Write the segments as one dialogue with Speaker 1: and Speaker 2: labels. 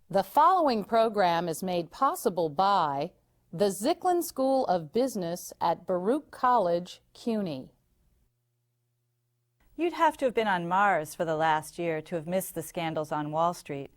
Speaker 1: The following program is made possible by the Zicklin School of Business at Baruch College, CUNY.
Speaker 2: You'd have to have been on Mars for the last year to have missed the scandals on Wall Street.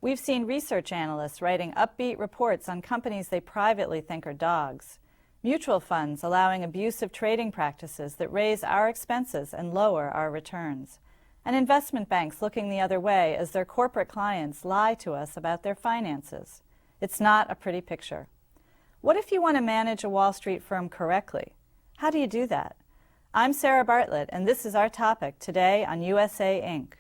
Speaker 2: We've seen research analysts writing upbeat reports on companies they privately think are dogs, mutual funds allowing abusive trading practices that raise our expenses and lower our returns, and investment banks looking the other way as their corporate clients lie to us about their finances. It's not a pretty picture. What if you want to manage a Wall Street firm correctly? How do you do that? I'm Sarah Bartlett, and this is our topic today on USA Inc.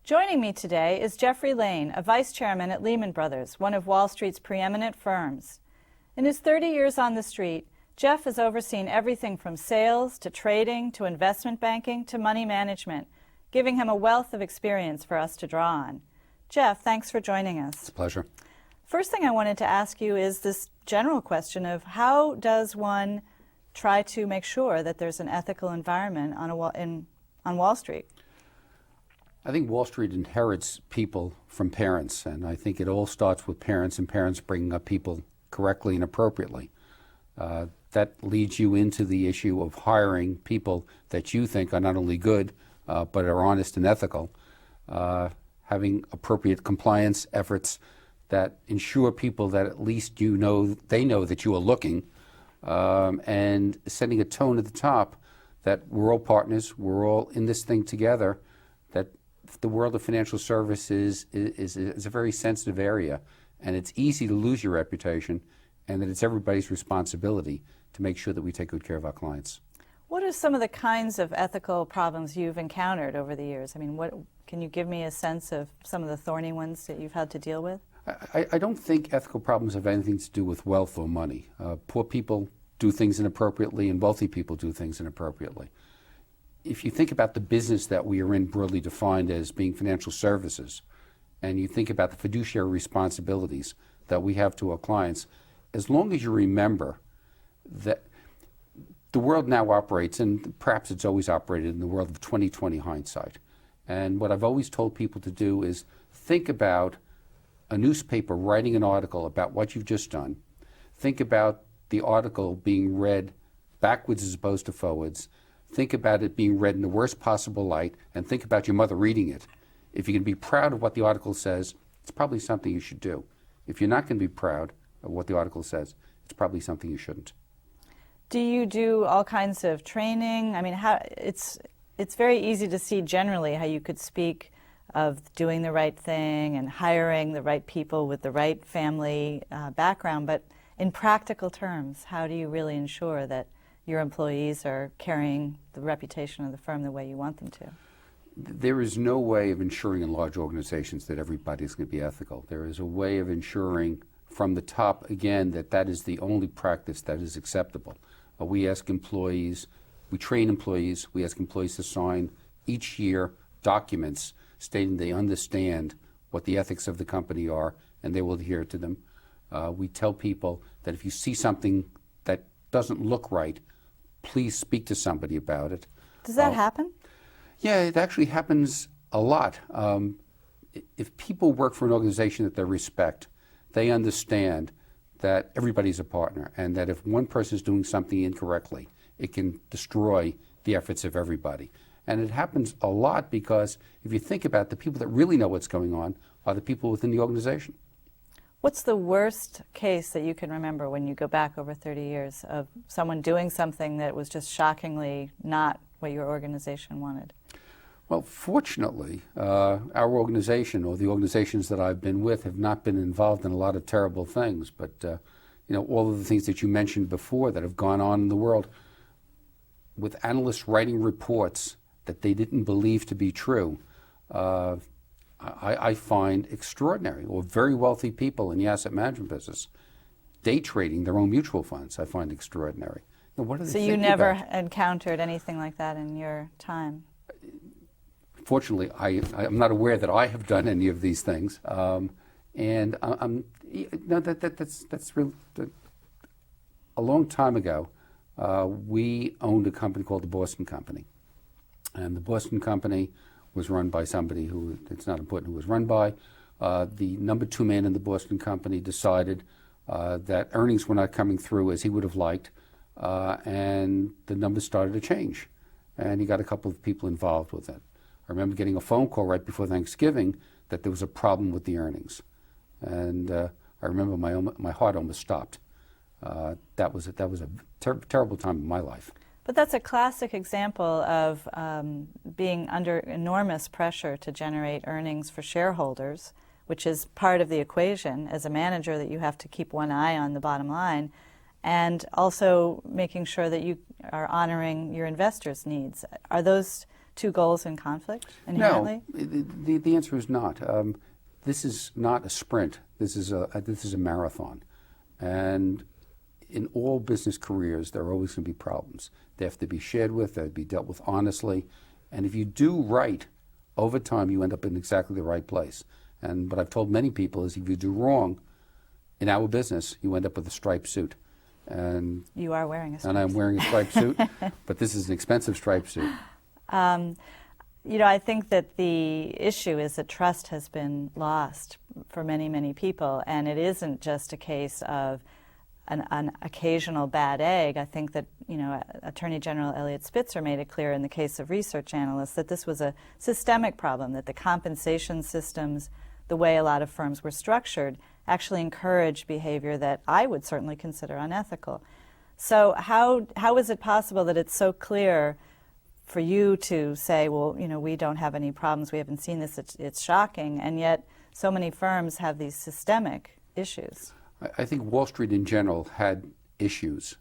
Speaker 2: Joining me today is Jeffrey Lane, a vice chairman at Lehman Brothers, one of Wall Street's preeminent firms. In his 30 years on the street, Jeff has overseen everything from sales to trading to investment banking to money management, giving him a wealth of experience for us to draw on. Jeff, thanks for joining us.
Speaker 3: It's a pleasure.
Speaker 2: First thing I wanted to ask you is this general question of how does one try to make sure that there's an ethical environment on Wall Street?
Speaker 3: I think Wall Street inherits people from parents, and I think it all starts with parents and parents bringing up people correctly and appropriately. That leads you into the issue of hiring people that you think are not only good, but are honest and ethical, having appropriate compliance efforts that ensure people that at least they know that you are looking, and setting a tone at the top that we're all partners, we're all in this thing together, that the world of financial services is a very sensitive area, and it's easy to lose your reputation, and that it's everybody's responsibility to make sure that we take good care of our clients.
Speaker 2: What are some of the kinds of ethical problems you've encountered over the years? I mean, can you give me a sense of some of the thorny ones that you've had to deal with?
Speaker 3: I don't think ethical problems have anything to do with wealth or money. Poor people do things inappropriately, and wealthy people do things inappropriately. If you think about the business that we are in, broadly defined as being financial services, and you think about the fiduciary responsibilities that we have to our clients, as long as you remember that the world now operates, and perhaps it's always operated in the world of 20/20 hindsight. And what I've always told people to do is think about a newspaper writing an article about what you've just done. Think about the article being read backwards as opposed to forwards. Think about it being read in the worst possible light, and think about your mother reading it. If you can be proud of what the article says, it's probably something you should do. If you're not going to be proud of what the article says, it's probably something you shouldn't.
Speaker 2: Do you do all kinds of training? I mean, it's very easy to see generally how you could speak of doing the right thing and hiring the right people with the right family background, but in practical terms, how do you really ensure that your employees are carrying the reputation of the firm the way you want them to?
Speaker 3: There is no way of ensuring in large organizations that everybody's going to be ethical. There is a way of ensuring from the top, again, that is the only practice that is acceptable. We train employees, we ask employees to sign each year documents stating they understand what the ethics of the company are, and they will adhere to them. We tell people that if you see something that doesn't look right, please speak to somebody about it.
Speaker 2: Does that happen?
Speaker 3: Yeah, it actually happens a lot. If people work for an organization that they respect, they understand that everybody's a partner, and that if one person is doing something incorrectly, it can destroy the efforts of everybody. And it happens a lot because if you think about it, the people that really know what's going on are the people within the organization.
Speaker 2: What's the worst case that you can remember when you go back over 30 years of someone doing something that was just shockingly not what your organization wanted?
Speaker 3: Well, fortunately, our organization, or the organizations that I've been with, have not been involved in a lot of terrible things. But all of the things that you mentioned before that have gone on in the world, with analysts writing reports that they didn't believe to be true, I find extraordinary, or very wealthy people in the asset management business day trading their own mutual funds. I find extraordinary. Now, what are they
Speaker 2: So you
Speaker 3: thinking
Speaker 2: never
Speaker 3: about?
Speaker 2: encountered anything like that in your time?
Speaker 3: Fortunately, I'm not aware that I have done any of these things, and no, that's real. A long time ago, we owned a company called the Boston Company, and the Boston Company was run by somebody who, it's not important who was run by. The number 2 man in the Boston Company decided that earnings were not coming through as he would have liked, and the numbers started to change, and he got a couple of people involved with it. I remember getting a phone call right before Thanksgiving that there was a problem with the earnings, and I remember my heart almost stopped. That was a terrible time in my life.
Speaker 2: But that's a classic example of being under enormous pressure to generate earnings for shareholders, which is part of the equation as a manager, that you have to keep one eye on the bottom line, and also making sure that you are honoring your investors' needs. Are those two goals in conflict inherently?
Speaker 3: No, the answer is not. This is not a sprint. This is a marathon, and in all business careers, there are always going to be problems. They have to be shared with, they have to be dealt with honestly, and if you do right, over time you end up in exactly the right place. And what I've told many people is if you do wrong in our business, you end up with a striped suit. And
Speaker 2: You are wearing a striped
Speaker 3: and I'm wearing a striped suit, but this is an expensive striped suit.
Speaker 2: You know, I think that the issue is that trust has been lost for many, many people, and it isn't just a case of an occasional bad egg. I think that, you know, Attorney General Eliot Spitzer made it clear in the case of research analysts that this was a systemic problem, that the compensation systems, the way a lot of firms were structured, actually encouraged behavior that I would certainly consider unethical. So how is it possible that it's so clear for you to say, well, you know, we don't have any problems, we haven't seen this, it's shocking, and yet so many firms have these systemic issues?
Speaker 3: I think Wall Street in general had issues,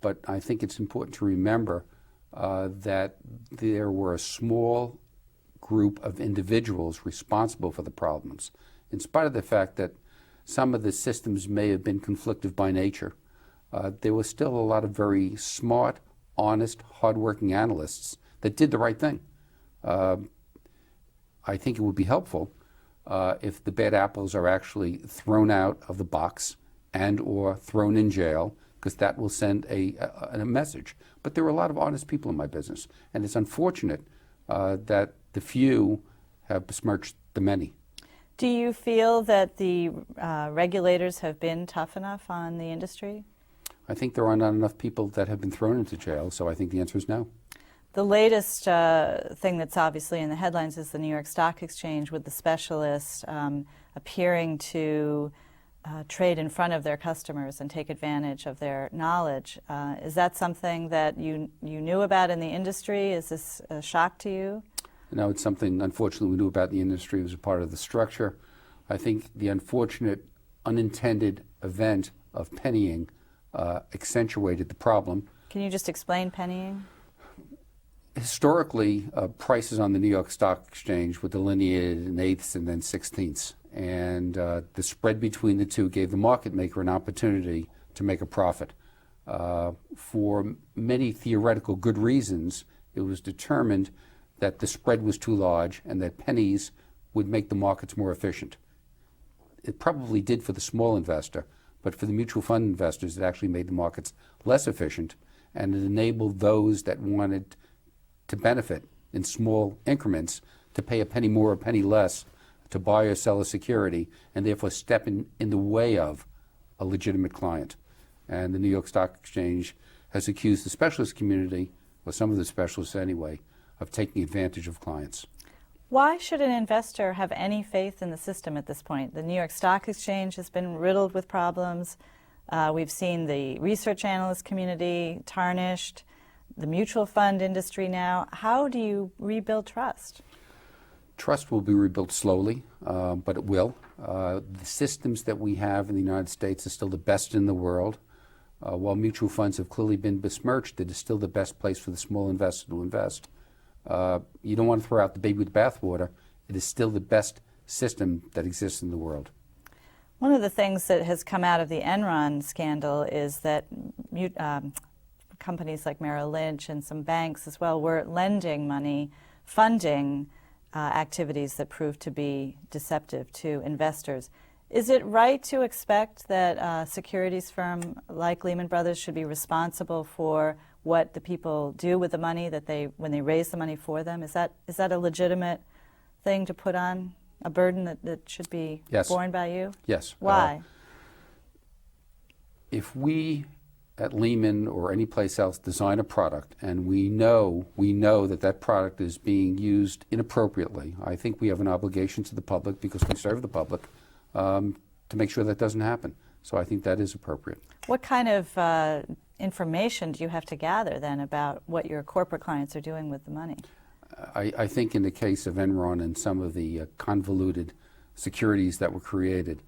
Speaker 3: but I think it's important to remember that there were a small group of individuals responsible for the problems. In spite of the fact that some of the systems may have been conflictive by nature, there was still a lot of very smart, honest, hardworking analysts that did the right thing. I think it would be helpful if the bad apples are actually thrown out of the box and or thrown in jail, because that will send a message. But there are a lot of honest people in my business, and it's unfortunate that the few have besmirched the many.
Speaker 2: Do you feel that the regulators have been tough enough on the industry?
Speaker 3: I think there are not enough people that have been thrown into jail, so I think the answer is no.
Speaker 2: The latest thing that's obviously in the headlines is the New York Stock Exchange, with the specialists appearing to trade in front of their customers and take advantage of their knowledge. Is that something that you knew about in the industry? Is this a shock to you?
Speaker 3: No, it's something, unfortunately, we knew about in the industry. It was a part of the structure. I think the unfortunate unintended event of pennying accentuated the problem.
Speaker 2: Can you just explain pennying?
Speaker 3: Historically, prices on the New York Stock Exchange were delineated in eighths and then sixteenths. And the spread between the two gave the market maker an opportunity to make a profit. For many theoretical good reasons, it was determined that the spread was too large and that pennies would make the markets more efficient. It probably did for the small investor, but for the mutual fund investors, it actually made the markets less efficient, and it enabled those that wanted to benefit in small increments to pay a penny more or a penny less to buy or sell a security, and therefore step in the way of a legitimate client. And the New York Stock Exchange has accused the specialist community, or some of the specialists anyway, of taking advantage of clients.
Speaker 2: Why should an investor have any faith in the system at this point? The New York Stock Exchange has been riddled with problems. We've seen the research analyst community tarnished, the mutual fund industry now. How do you rebuild trust?
Speaker 3: Trust will be rebuilt slowly, but it will. The systems that we have in the United States are still the best in the world. While mutual funds have clearly been besmirched, it is still the best place for the small investor to invest. You don't want to throw out the baby with the bathwater. It is still the best system that exists in the world.
Speaker 2: One of the things that has come out of the Enron scandal is that companies like Merrill Lynch and some banks as well were lending money, funding activities that proved to be deceptive to investors. Is it right to expect that a securities firm like Lehman Brothers should be responsible for what the people do with the money when they raise the money for them? Is that a legitimate thing to put on, a burden that should be borne by you?
Speaker 3: Yes.
Speaker 2: Why?
Speaker 3: If we at Lehman or any place else design a product and we know that product is being used inappropriately, I think we have an obligation to the public, because we serve the public, to make sure that doesn't happen. So I think that is appropriate.
Speaker 2: What kind of information do you have to gather then about what your corporate clients are doing with the money?
Speaker 3: I think in the case of Enron and some of the convoluted securities that were created,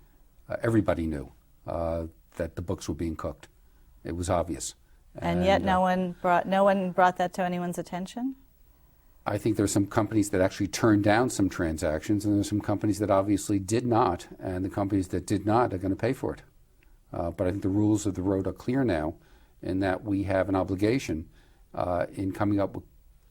Speaker 3: everybody knew that the books were being cooked. It was obvious.
Speaker 2: And yet no one brought that to anyone's attention?
Speaker 3: I think there are some companies that actually turned down some transactions, and there are some companies that obviously did not, and the companies that did not are going to pay for it. But I think the rules of the road are clear now, in that we have an obligation in coming up with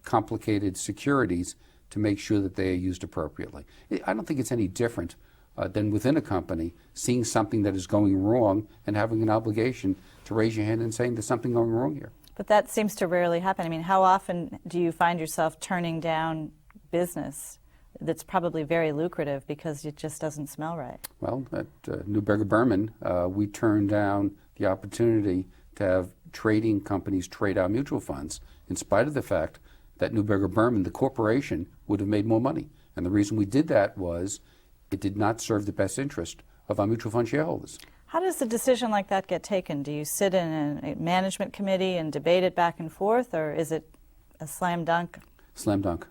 Speaker 3: complicated securities to make sure that they are used appropriately. I don't think it's any different than within a company seeing something that is going wrong and having an obligation to raise your hand and saying there's something going wrong here.
Speaker 2: But that seems to rarely happen. I mean, how often do you find yourself turning down business that's probably very lucrative because it just doesn't smell right? Well,
Speaker 3: at Neuberger Berman, we turned down the opportunity to have trading companies trade our mutual funds, in spite of the fact that Neuberger Berman, the corporation, would have made more money. And the reason we did that was it did not serve the best interest of our mutual fund shareholders.
Speaker 2: How does a decision like that get taken? Do you sit in a management committee and debate it back and forth, or is it a slam dunk?
Speaker 3: Slam dunk.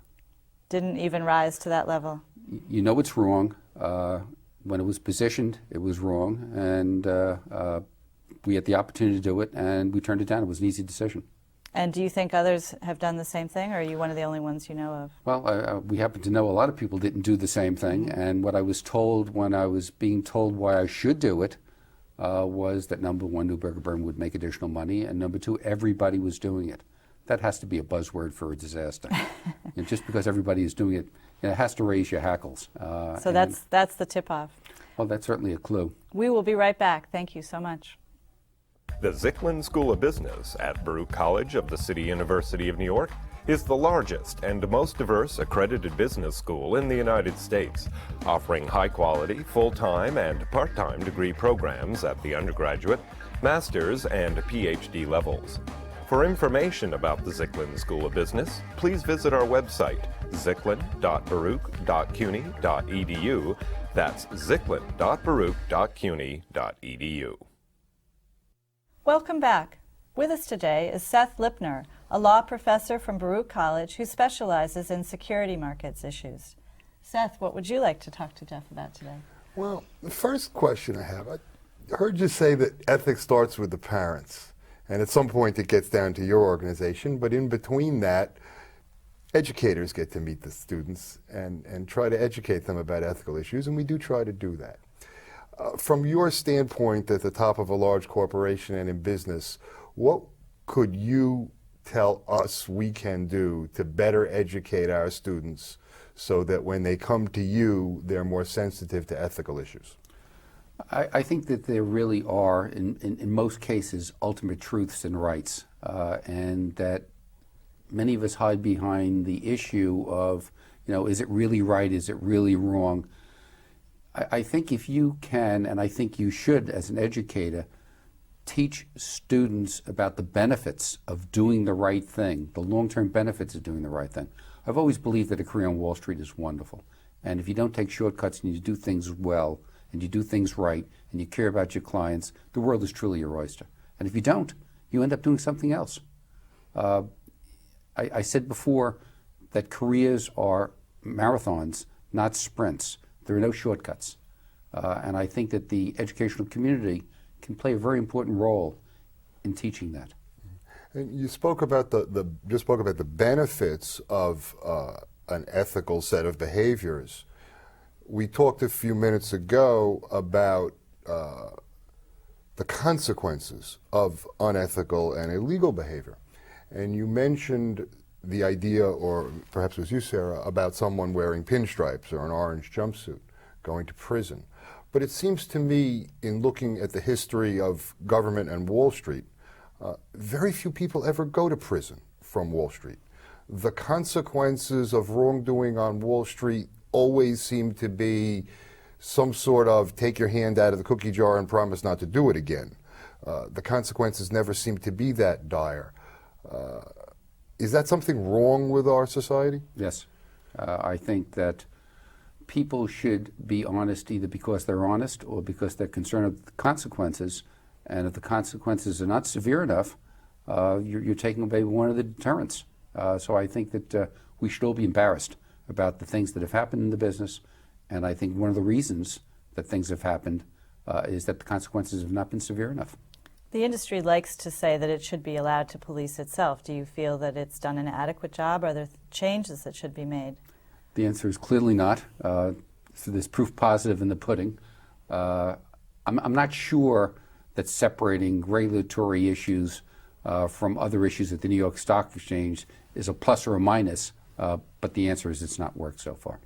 Speaker 2: Didn't even rise to that level?
Speaker 3: You know it's wrong. When it was positioned, it was wrong, and we had the opportunity to do it, and we turned it down. It was an easy decision.
Speaker 2: And do you think others have done the same thing, or are you one of the only ones you know of?
Speaker 3: Well, we happen to know a lot of people didn't do the same thing, and what I was told when I was being told why I should do it was that, number one, Neuberger Berman would make additional money, and number two, everybody was doing it. That has to be a buzzword for a disaster. And just because everybody is doing it, it has to raise your hackles.
Speaker 2: So that's the tip-off.
Speaker 3: Well, that's certainly a clue.
Speaker 2: We will be right back. Thank you so much.
Speaker 4: The Zicklin School of Business at Baruch College of the City University of New York is the largest and most diverse accredited business school in the United States, offering high-quality, full-time and part-time degree programs at the undergraduate, master's, and PhD levels. For information about the Zicklin School of Business, please visit our website, zicklin.baruch.cuny.edu. That's zicklin.baruch.cuny.edu.
Speaker 2: Welcome back. With us today is Seth Lipner, a law professor from Baruch College who specializes in security markets issues. Seth, what would you like to talk to Jeff about today?
Speaker 5: Well, the first question I have, I heard you say that ethics starts with the parents, and at some point it gets down to your organization, but in between that, educators get to meet the students and try to educate them about ethical issues, and we do try to do that. From your standpoint at the top of a large corporation and in business, what could you tell us we can do to better educate our students so that when they come to you, they're more sensitive to ethical issues?
Speaker 3: I think that there really are, in most cases, ultimate truths and rights, and that many of us hide behind the issue of, is it really right, is it really wrong? I think if you can, and I think you should as an educator, teach students about the benefits of doing the right thing, the long-term benefits of doing the right thing. I've always believed that a career on Wall Street is wonderful. And if you don't take shortcuts and you do things well, and you do things right, and you care about your clients, the world is truly your oyster. And if you don't, you end up doing something else. I said before that careers are marathons, not sprints. There are no shortcuts. And I think that the educational community can play a very important role in teaching that.
Speaker 5: And you spoke about just spoke about the benefits of an ethical set of behaviors. we talked a few minutes ago about the consequences of unethical and illegal behavior. And you mentioned the idea, or perhaps it was you, Sarah, about someone wearing pinstripes or an orange jumpsuit going to prison. But it seems to me, in looking at the history of government and Wall Street, very few people ever go to prison from Wall Street. The consequences of wrongdoing on Wall Street always seem to be some sort of take your hand out of the cookie jar and promise not to do it again. The consequences never seem to be that dire. Is that something wrong with our society?
Speaker 3: Yes. I think that people should be honest either because they're honest or because they're concerned with the consequences. And if the consequences are not severe enough, you're taking away one of the deterrents. So I think that we should all be embarrassed about the things that have happened in the business. And I think one of the reasons that things have happened is that the consequences have not been severe enough.
Speaker 2: The industry likes to say that it should be allowed to police itself. Do you feel that it's done an adequate job? Are there changes that should be made?
Speaker 3: The answer is clearly not. So there's proof positive in the pudding. I'm not sure that separating regulatory issues from other issues at the New York Stock Exchange is a plus or a minus, but the answer is it's not worked so far.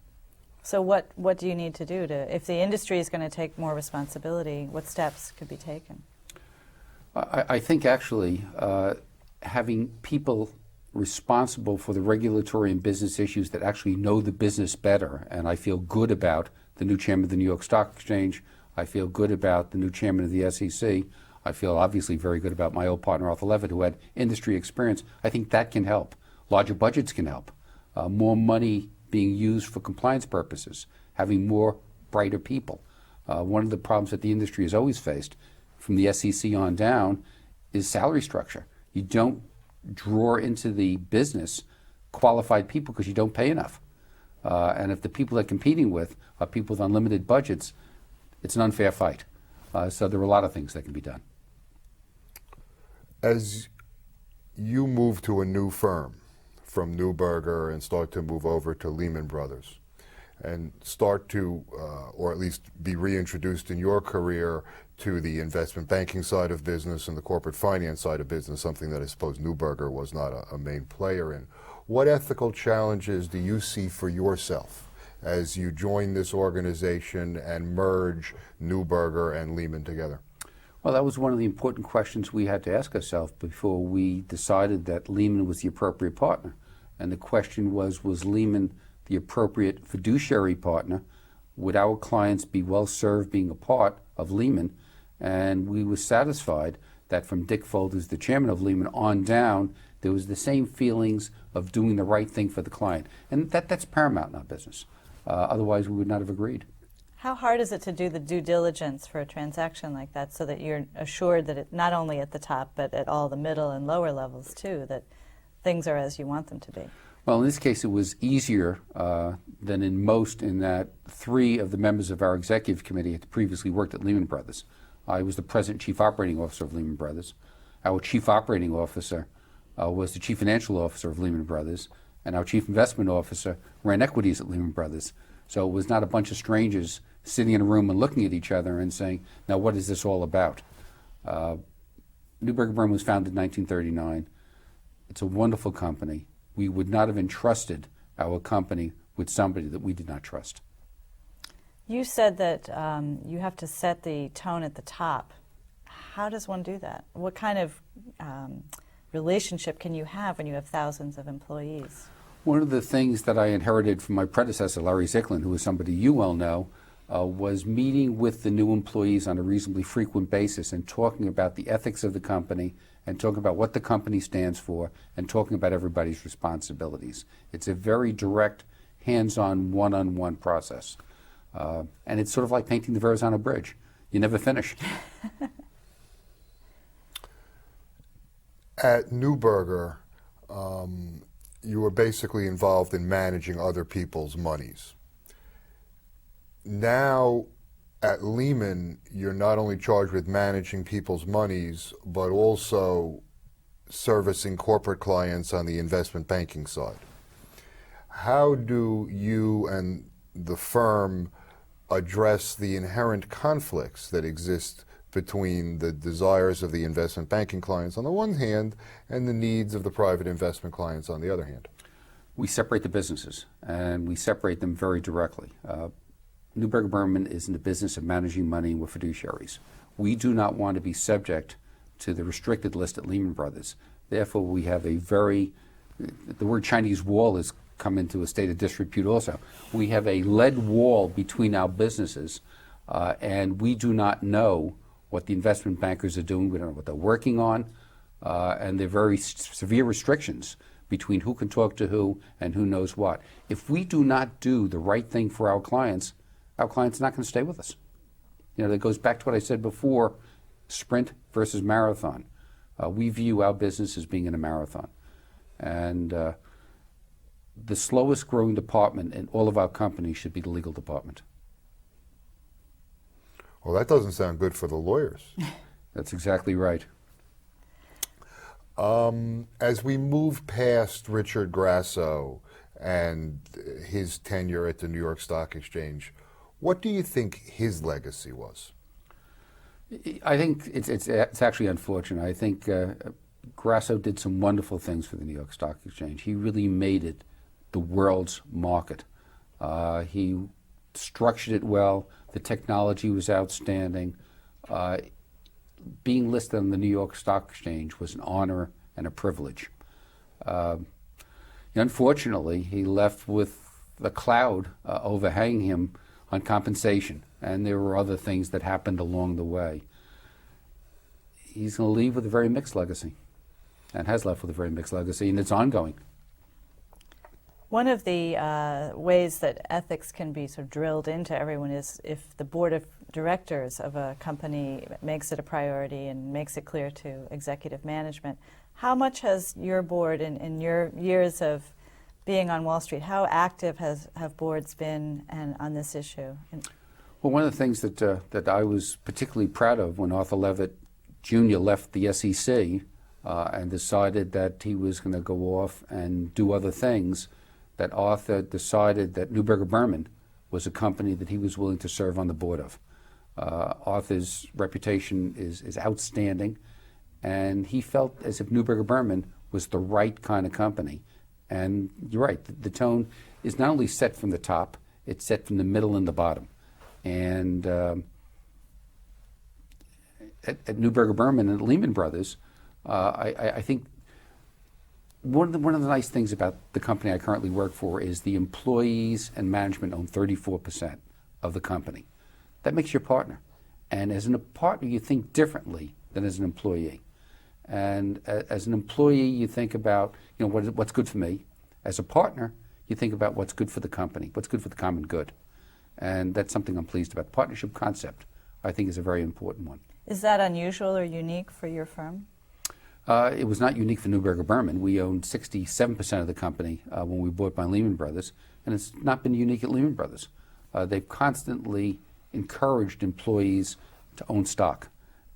Speaker 2: So what do you need to do if the industry is going to take more responsibility, what steps could be taken?
Speaker 3: I think actually having people responsible for the regulatory and business issues that actually know the business better, and I feel good about the new chairman of the New York Stock Exchange, I feel good about the new chairman of the SEC, I feel obviously very good about my old partner Arthur Levitt, who had industry experience. I think that can help. Larger budgets can help. More money being used for compliance purposes, having more brighter people. One of the problems that the industry has always faced from the SEC on down is salary structure. You don't draw into the business qualified people because you don't pay enough. And if the people they're competing with are people with unlimited budgets, it's an unfair fight. So there are a lot of things that can be done.
Speaker 5: As you move to a new firm from Neuberger and start to move over to Lehman Brothers and start to, or at least be reintroduced in your career to the investment banking side of business and the corporate finance side of business, something that I suppose Neuberger was not a main player in. What ethical challenges do you see for yourself as you join this organization and merge Neuberger and Lehman together?
Speaker 3: Well, that was one of the important questions we had to ask ourselves before we decided that Lehman was the appropriate partner. And the question was Lehman the appropriate fiduciary partner? Would our clients be well served being a part of Lehman? And we were satisfied that from Dick Folders, the chairman of Lehman, on down, there was the same feelings of doing the right thing for the client. And that's paramount in our business. Otherwise, we would not have agreed.
Speaker 2: How hard is it to do the due diligence for a transaction like that so that you're assured that it, not only at the top, but at all the middle and lower levels too, that things are as you want them to be?
Speaker 3: Well, in this case, it was easier than in most, in that 3 of the members of our executive committee had previously worked at Lehman Brothers. I was the president and chief operating officer of Lehman Brothers. Our chief operating officer was the chief financial officer of Lehman Brothers, and our chief investment officer ran equities at Lehman Brothers. So it was not a bunch of strangers sitting in a room and looking at each other and saying, now what is this all about? Neuberger Berman was founded in 1939. It's a wonderful company. We would not have entrusted our company with somebody that we did not trust.
Speaker 2: You said that you have to set the tone at the top. How does one do that? What kind of relationship can you have when you have thousands of employees?
Speaker 3: One of the things that I inherited from my predecessor, Larry Zicklin, who is somebody you well know, was meeting with the new employees on a reasonably frequent basis and talking about the ethics of the company and talking about what the company stands for and talking about everybody's responsibilities. It's a very direct, hands-on, one-on-one process. And it's sort of like painting the Verrazano Bridge. You never finish.
Speaker 5: At Neuberger, you were basically involved in managing other people's monies. Now, at Lehman, you're not only charged with managing people's monies, but also servicing corporate clients on the investment banking side. How do you and the firm address the inherent conflicts that exist between the desires of the investment banking clients on the one hand and the needs of the private investment clients on the other hand?
Speaker 3: We separate the businesses, and we separate them very directly. Neuberger Berman is in the business of managing money with fiduciaries. We do not want to be subject to the restricted list at Lehman Brothers. Therefore, we have a the word Chinese wall has come into a state of disrepute also. We have a lead wall between our businesses, and we do not know what the investment bankers are doing. We don't know what they're working on, and there are very severe restrictions between who can talk to who and who knows what. If we do not do the right thing for our clients are not going to stay with us. You know, that goes back to what I said before, sprint versus marathon. We view our business as being in a marathon. And the slowest growing department in all of our companies should be the legal department.
Speaker 5: Well, that doesn't sound good for the lawyers.
Speaker 3: That's exactly right.
Speaker 5: As we move past Richard Grasso and his tenure at the New York Stock Exchange, what do you think his legacy was?
Speaker 3: I think it's actually unfortunate. I think Grasso did some wonderful things for the New York Stock Exchange. He really made it the world's market. He structured it well. The technology was outstanding. Being listed on the New York Stock Exchange was an honor and a privilege. Unfortunately, he left with the cloud overhanging him on compensation, and there were other things that happened along the way. He's going to leave with a very mixed legacy, and has left with a very mixed legacy, and it's ongoing.
Speaker 2: One of the ways that ethics can be sort of drilled into everyone is if the board of directors of a company makes it a priority and makes it clear to executive management. How much has your board, in your years of being on Wall Street, how active have boards been on this issue?
Speaker 3: Well, one of the things that I was particularly proud of when Arthur Levitt Jr. left the SEC and decided that he was going to go off and do other things, that Arthur decided that Neuberger Berman was a company that he was willing to serve on the board of. Arthur's reputation is outstanding, and he felt as if Neuberger Berman was the right kind of company. And you're right, the tone is not only set from the top, it's set from the middle and the bottom. And at Neuberger Berman and at Lehman Brothers, I think one of the nice things about the company I currently work for is the employees and management own 34% of the company. That makes you a partner. And as a partner, you think differently than as an employee. And as an employee, you think about, what's good for me. As a partner, you think about what's good for the company, what's good for the common good. And that's something I'm pleased about. The partnership concept, I think, is a very important one.
Speaker 2: Is that unusual or unique for your firm?
Speaker 3: It was not unique for Neuberger Berman. We owned 67% of the company when we bought by Lehman Brothers, and it's not been unique at Lehman Brothers. They've constantly encouraged employees to own stock,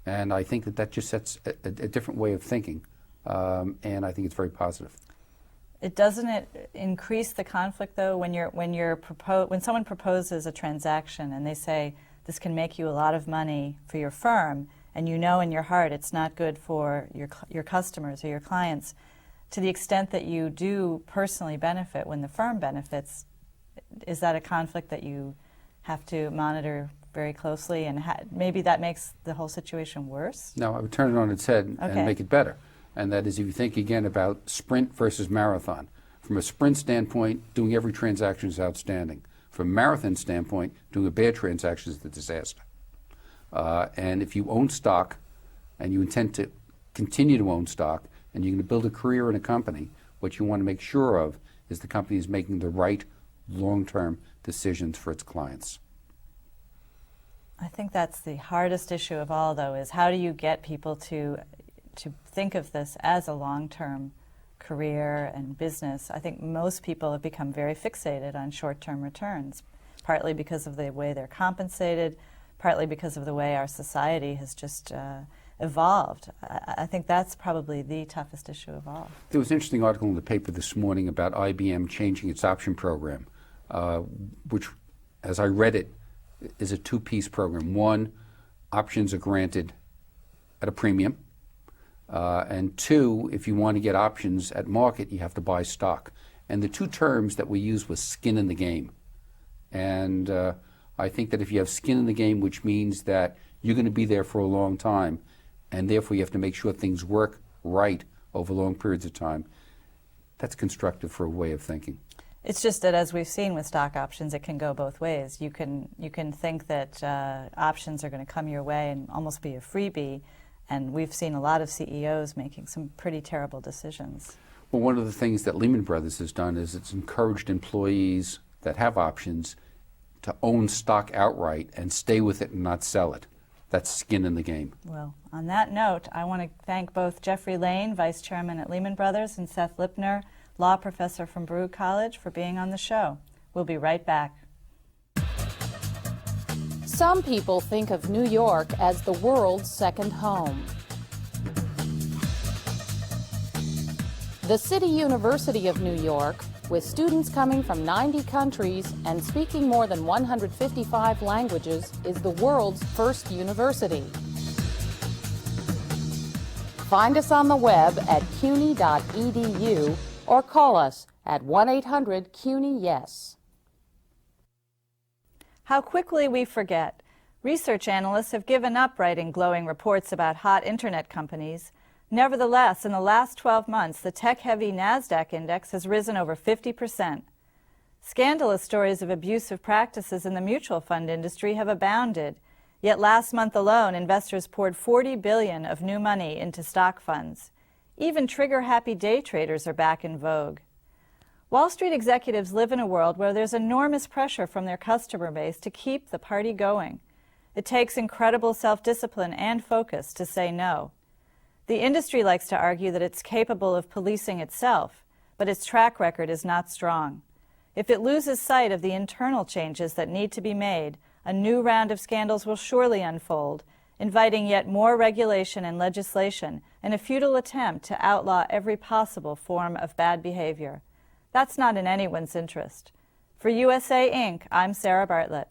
Speaker 3: and I think that just sets a different way of thinking, and I think it's very positive.
Speaker 2: Doesn't it increase the conflict though when someone proposes a transaction and they say this can make you a lot of money for your firm, and you know in your heart it's not good for your customers or your clients, to the extent that you do personally benefit when the firm benefits, is that a conflict that you have to monitor very closely, and maybe that makes the whole situation worse?
Speaker 3: No, I would turn it on its head and make it better. And that is, if you think again about sprint versus marathon. From a sprint standpoint, doing every transaction is outstanding. From a marathon standpoint, doing a bad transaction is a disaster. And if you own stock and you intend to continue to own stock and you're going to build a career in a company, what you want to make sure of is the company is making the right long-term decisions for its clients.
Speaker 2: I think that's the hardest issue of all, though, is how do you get people to think of this as a long-term career and business? I think most people have become very fixated on short-term returns, partly because of the way they're compensated, partly because of the way our society has just evolved. I think that's probably the toughest issue of all.
Speaker 3: There was an interesting article in the paper this morning about IBM changing its option program, which, as I read it, is a two-piece program. One, options are granted at a premium. And two, if you want to get options at market, you have to buy stock. And the two terms that we used was skin in the game. And I think that if you have skin in the game, which means that you're going to be there for a long time, and therefore you have to make sure things work right over long periods of time, that's constructive for a way of thinking.
Speaker 2: It's just that, as we've seen with stock options, it can go both ways. You can think that options are going to come your way and almost be a freebie, and we've seen a lot of CEOs making some pretty terrible decisions.
Speaker 3: Well, one of the things that Lehman Brothers has done is it's encouraged employees that have options to own stock outright and stay with it and not sell it. That's skin in the game.
Speaker 2: Well, on that note, I want to thank both Jeffrey Lane, Vice Chairman at Lehman Brothers, and Seth Lipner, Law Professor from Baruch College, for being on the show. We'll be right back.
Speaker 1: Some people think of New York as the world's second home. The City University of New York, with students coming from 90 countries and speaking more than 155 languages, is the world's first university. Find us on the web at cuny.edu or call us at 1-800-CUNY-YES.
Speaker 2: How quickly we forget. Research analysts have given up writing glowing reports about hot internet companies. Nevertheless, in the last 12 months, the tech-heavy NASDAQ index has risen over 50%. Scandalous stories of abusive practices in the mutual fund industry have abounded. Yet last month alone, investors poured $40 billion of new money into stock funds. Even trigger-happy day traders are back in vogue. Wall Street executives live in a world where there's enormous pressure from their customer base to keep the party going. It takes incredible self-discipline and focus to say no. The industry likes to argue that it's capable of policing itself, but its track record is not strong. If it loses sight of the internal changes that need to be made, a new round of scandals will surely unfold, inviting yet more regulation and legislation in a futile attempt to outlaw every possible form of bad behavior. That's not in anyone's interest. For USA Inc., I'm Sarah Bartlett.